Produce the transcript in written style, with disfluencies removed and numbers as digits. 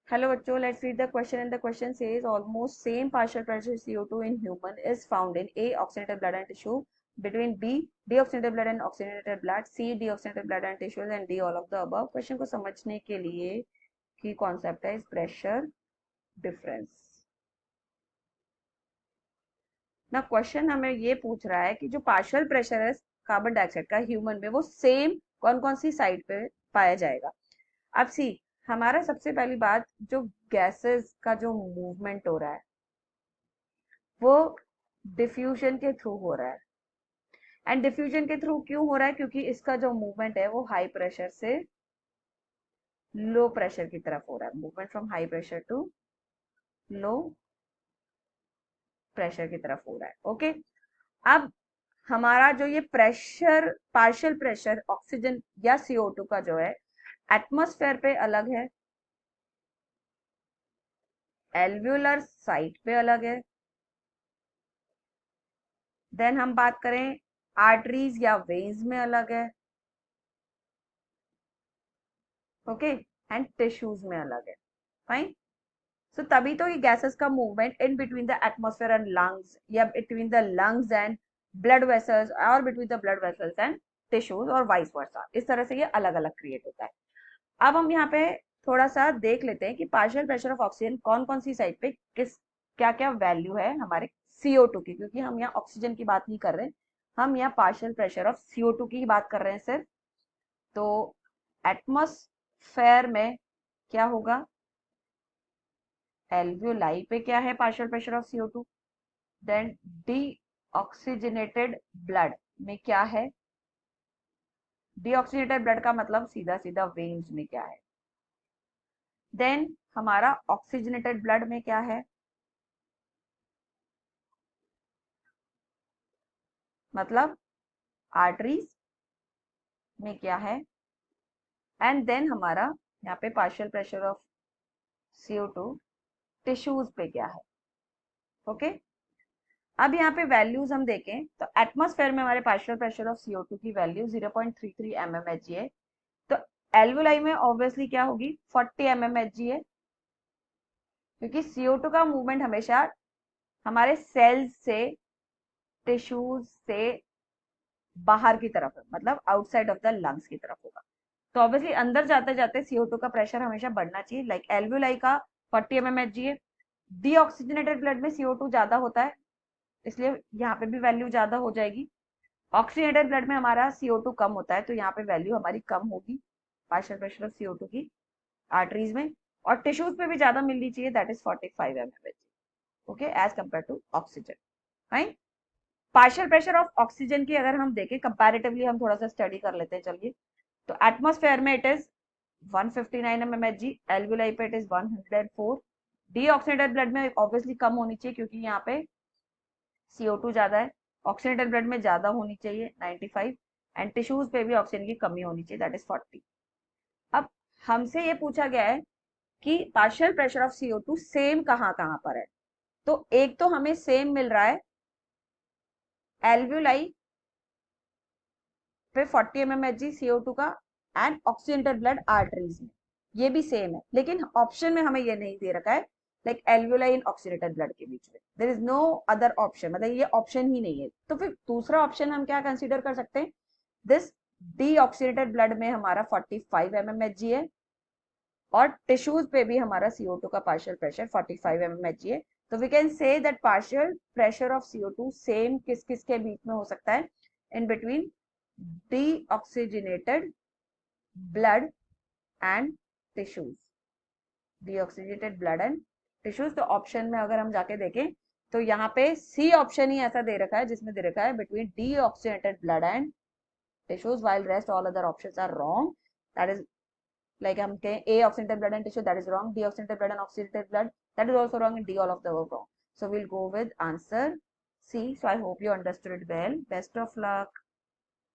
Hello बच्चों, let's read the question and the question says almost same partial pressure CO2 in human is found in A oxygenated blood and tissue between B deoxygenated blood and oxygenated blood, C deoxygenated blood and tissues and D all of the above. Question को समझने के लिए की concept है pressure difference. ना question हमें ये पूछ रहा है कि जो पार्शियल प्रेशर है कार्बन डाइऑक्साइड का ह्यूमन में वो सेम कौन कौन सी साइड पे पाया जाएगा. अब सी हमारा सबसे पहली बात जो गैसेस का जो मूवमेंट हो रहा है वो डिफ्यूजन के थ्रू हो रहा है. एंड डिफ्यूजन के थ्रू क्यों हो रहा है? क्योंकि इसका जो मूवमेंट है वो हाई प्रेशर से लो प्रेशर की तरफ हो रहा है. Movement from high pressure to low pressure की तरफ हो रहा है. ओके अब हमारा जो ये प्रेशर पार्शियल प्रेशर ऑक्सीजन या CO2 का जो है एटमॉस्फेयर पे अलग है, एल्व्यूलर साइट पे अलग है. देन हम बात करें आर्टरीज या वेन्स में अलग है. ओके एंड टिश्यूज में अलग है. फाइन. सो तभी तो ये गैसेस का movement in between the atmosphere and lungs या between the lungs and blood vessels और between the blood vessels and tissues और वाइस वर्सा इस तरह से ये अलग अलग क्रिएट होता है. अब हम यहाँ पे थोड़ा सा देख लेते हैं कि पार्शियल प्रेशर ऑफ ऑक्सीजन कौन कौन सी साइड पे किस क्या क्या वैल्यू है हमारे CO2 की, क्योंकि हम यहाँ ऑक्सीजन की बात नहीं कर रहे, हम यहाँ पार्शियल प्रेशर ऑफ CO2 की बात कर रहे हैं सिर्फ. तो एटमॉस्फेयर में क्या होगा? एल्वियोलाई पे क्या है partial pressure of CO2. Then deoxygenated blood में क्या है? डीऑक्सीजनेटेड ब्लड का मतलब सीधा सीधा वेन्स में क्या है. देन हमारा ऑक्सीजनेटेड ब्लड में क्या है? मतलब आर्टरीज में क्या है. एंड देन हमारा यहाँ पे partial pressure of CO2 tissues पे क्या है. ओके अब यहाँ पे वैल्यूज हम देखें तो एटमॉस्फेयर में हमारे पार्शियल प्रेशर ऑफ CO2 की वैल्यू 0.33 mmHg है. तो एल्वुलाई में ऑब्वियसली क्या होगी? 40 mmHg है, क्योंकि CO2 का मूवमेंट हमेशा हमारे सेल्स से टिश्यूज से बाहर की तरफ है, मतलब आउटसाइड ऑफ द लंग्स की तरफ होगा. तो ऑब्वियसली अंदर जाते जाते CO2 का प्रेशर हमेशा बढ़ना चाहिए. लाइक एल्वुलाई का 40 mmHg है. डीऑक्सीजनेटेड ब्लड में CO2 ज्यादा होता है, इसलिए यहाँ पे भी वैल्यू ज्यादा हो जाएगी. ऑक्सीजनेटेड ब्लड में हमारा CO2 कम होता है, तो यहाँ पे वैल्यू हमारी कम होगी पार्शियल प्रेशर ऑफ CO2 की आर्टरीज में. और टिश्यूज पे भी ज्यादा मिलनी चाहिए, that is 45 mmHg. Okay as compare to oxygen. Right. Partial pressure of oxygen की अगर हम देखें कंपैरेटिवली, हम थोड़ा सा स्टडी कर लेते हैं. चलिए, तो एटमॉस्फेयर में इट इज 159 mmHg, एल्वुलाई पे इट इज 104. डीऑक्सीजनेटेड ब्लड में ऑब्वियसली कम होनी चाहिए क्योंकि यहाँ पे CO2 ज्यादा है. ऑक्सीजनेटेड ब्लड में ज्यादा होनी चाहिए 95. एंड टिश्यूज पे भी ऑक्सीजन की कमी होनी चाहिए, दैट इज 40. अब हमसे ये पूछा गया है कि partial pressure of CO2 same कहाँ कहाँ पर है. तो एक तो हमें सेम मिल रहा है एल्वुलाई पे 40 mmHg CO2 का एंड ऑक्सीजनेटेड ब्लड आर्टरीज में ये भी सेम है, लेकिन ऑप्शन में हमें ये नहीं दे रखा है like alveoli in oxygenated blood के बीच में there is no other option, मतलब ये ऑप्शन ही नहीं है. तो फिर दूसरा ऑप्शन हम क्या कंसीडर कर सकते हैं? दिस डीऑक्सीजनेटेड ब्लड में हमारा 45 mmHg है और टिश्यूज पे भी हमारा CO2 का पार्शियल प्रेशर 45 mmHg है. तो we can say that partial pressure of CO2 same किस किस के बीच में हो सकता है? In between deoxygenated blood and tissues. deoxygenated blood and tissues. तो ऑप्शन में अगर हम जाके देखें तो यहाँ पे सी ऑप्शन ही ऐसा दे रखा है जिसमें दे रखा है between deoxygenated blood and tissues, while rest all other options are wrong. That is like हम कहें A oxygenated blood and tissue, that is wrong. Deoxygenated blood and oxygenated blood, that is also wrong, and D all of the above wrong. So we'll go with answer C. So I hope you understood it well. Best of luck.